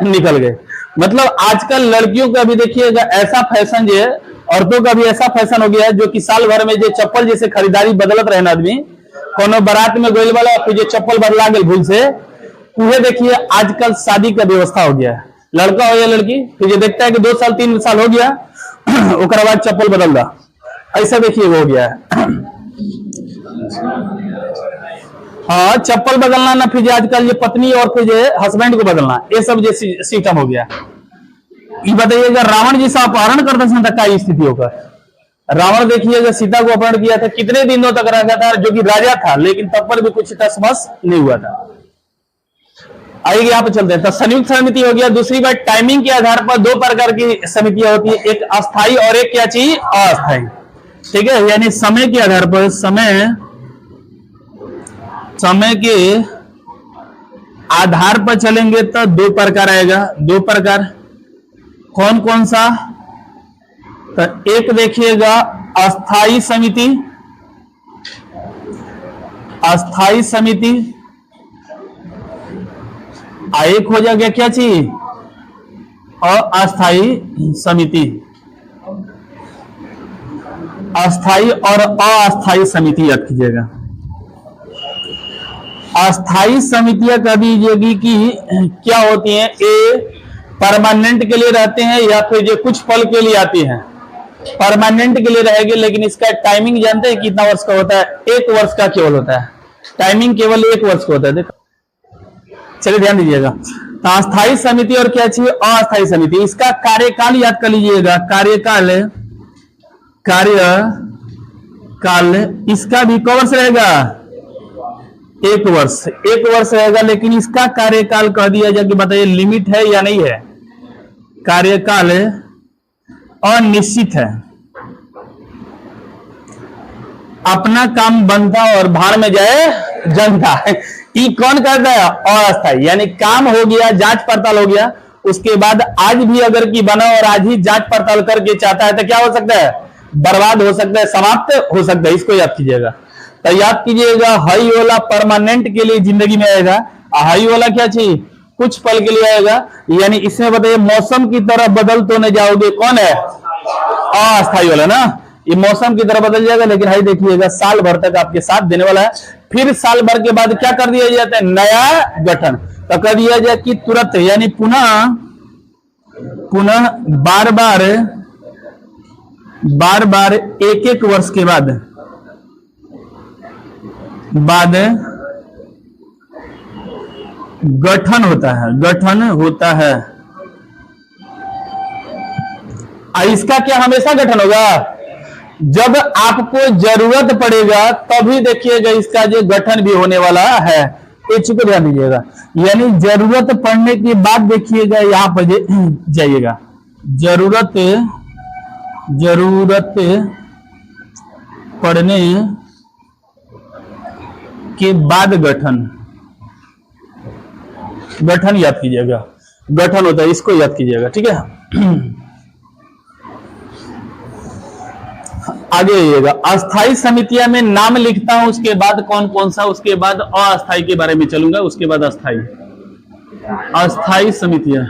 Speaker 1: निकल गए। मतलब आजकल लड़कियों का भी देखिएगा ऐसा फैशन जो है, औरतों का भी ऐसा फैशन हो गया है, जो कि साल भर में जो चप्पल जैसे खरीदारी बदलत रहे आदमी, कोनो बारात में गोइल वाला फिर जो चप्पल बदला गए भूल से, उन्हें देखिए आजकल शादी का व्यवस्था हो गया है। लड़का हो या लड़की, फिर जो देखता है कि 2 साल 3 साल हो गया उसके बाद चप्पल बदल रहा, ऐसा देखिए हो गया है। हाँ, चप्पल बदलना ना, फिर आजकल ये पत्नी और फिर हस्बैंड को बदलना, ये सब जो सिस्टम हो गया। ये बताइएगा रावण जी से अपहरण करते समय तक क्या स्थिति होगा। रावण देखिएगा सीता को अपहरण किया था, कितने दिनों तक रखा था, जो कि राजा था, लेकिन तब पर भी कुछ तसमस नहीं हुआ था। आइए यहाँ पे चलते हैं। तो संयुक्त समिति हो गया। दूसरी बात, टाइमिंग के आधार पर 2 प्रकार की समितियां होती है, एक अस्थाई और एक क्या चाहिए अस्थाई। ठीक है, यानी समय के आधार पर, समय के आधार पर चलेंगे तो 2 प्रकार आएगा। 2 प्रकार कौन कौन सा, तो एक देखिएगा अस्थाई समिति, अस्थाई समिति, एक हो जाएगा क्या चीज अस्थाई समिति। अस्थाई और अस्थाई समिति याद कीजिएगा। अस्थाई समितियां कह दीजिएगी कि क्या होती हैं, ये परमानेंट के लिए रहते हैं या फिर जो कुछ पल के लिए आती हैं। परमानेंट के लिए रहेगी, लेकिन इसका टाइमिंग जानते हैं कितना वर्ष का होता है, 1 वर्ष का केवल होता है। टाइमिंग केवल 1 वर्ष का होता है। देखो चलिए ध्यान दीजिएगा। तो अस्थाई समिति और क्या चाहिए अस्थाई समिति, इसका कार्यकाल याद कर लीजिएगा। कार्यकाल इसका भी कौन सा रहेगा 1 वर्ष, 1 वर्ष रहेगा, लेकिन इसका कार्यकाल कह दिया जाए कि बताइए लिमिट है या नहीं है? कार्यकाल अनिश्चित है। अपना काम बनता और भाड़ में जाए जनता। ये कौन करता है? अस्थायी, यानी काम हो गया, जांच पड़ताल हो गया, उसके बाद आज भी अगर की बना और आज ही जांच पड़ताल करके चाहता है तो क्या हो सकता है? बर्बाद हो सकता है, समाप्त हो सकता है। इसको याद कीजिएगा। तो याद कीजिएगा, हाई वाला परमानेंट के लिए जिंदगी में आएगा, हाई वाला क्या चाहिए? कुछ पल के लिए आएगा। यानी इसमें बताइए मौसम की तरह बदल तो नहीं जाओगे, कौन है? अस्थायी वाला ना, ये मौसम की तरह बदल जाएगा, लेकिन हाई देखिएगा साल भर तक आपके साथ देने वाला है। फिर साल भर के बाद क्या कर दिया जाता है? नया गठन। तो कर दिया जाए कि तुरंत, यानी पुनः बार बार 1-1 वर्ष के बाद गठन होता है। इसका क्या हमेशा गठन होगा? जब आपको जरूरत पड़ेगा तभी देखिएगा इसका जो गठन भी होने वाला है। ये चुप ध्यान दीजिएगा, यानी जरूरत पड़ने के बाद देखिएगा यहां पर जाइएगा, जरूरत पड़ने के बाद गठन याद कीजिएगा, गठन होता है, इसको याद कीजिएगा, ठीक है। आगे आइएगा, अस्थाई समितियां में नाम लिखता हूं, उसके बाद कौन कौन सा, उसके बाद अस्थाई के बारे में चलूंगा, उसके बाद अस्थाई समितियां।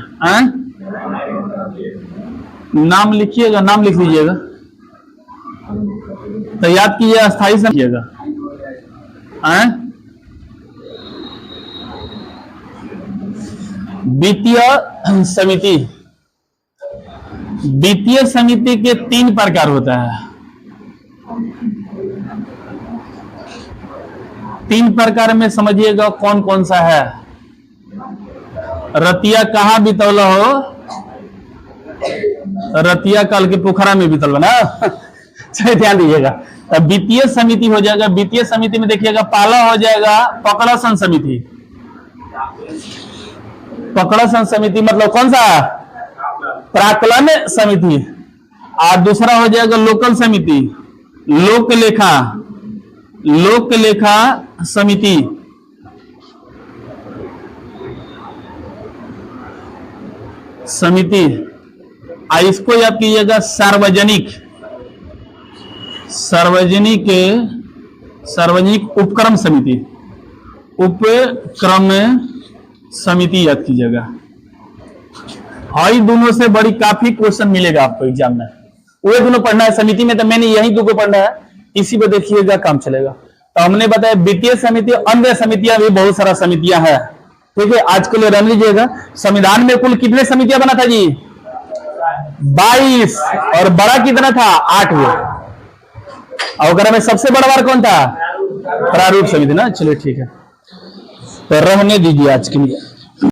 Speaker 1: नाम लिखिएगा, नाम लिख लीजिएगा, तो याद कीजिए अस्थाई समितियां। वित्तीय समिति के 3 प्रकार होता है। 3 प्रकार में समझिएगा कौन कौन सा है। रतिया कहां बितौला हो? रतिया काल के पोखरा में बितौला ना। चलिए ध्यान दीजिएगा। तब वित्तीय समिति हो जाएगा। वित्तीय समिति में देखिएगा पहला हो जाएगा पकड़सन समिति। पकड़सन समिति मतलब कौन सा? प्राक्कलन समिति। और दूसरा हो जाएगा लोकल समिति, लोक लेखा समिति। इसको याद कीजिएगा सार्वजनिक उपक्रम समिति याद कीजिएगा। हाई दोनों से बड़ी काफी क्वेश्चन मिलेगा आपको एग्जाम में। वो दोनों पढ़ना है, समिति में तो मैंने यही दो को पढ़ना है, इसी पे देखिएगा काम चलेगा। तो हमने बताया वित्तीय समिति, अन्य समितियां भी बहुत सारा समितियां हैं, ठीक है। आज के लिए रन लीजिएगा। संविधान में कुल कितने समितियां बना था जी? 22। और बड़ा कितना था? 8 और में सबसे बड़ा बार कौन था? प्रारूप समिति ना। चलिए ठीक है, तो रहने दीजिए आज के लिए।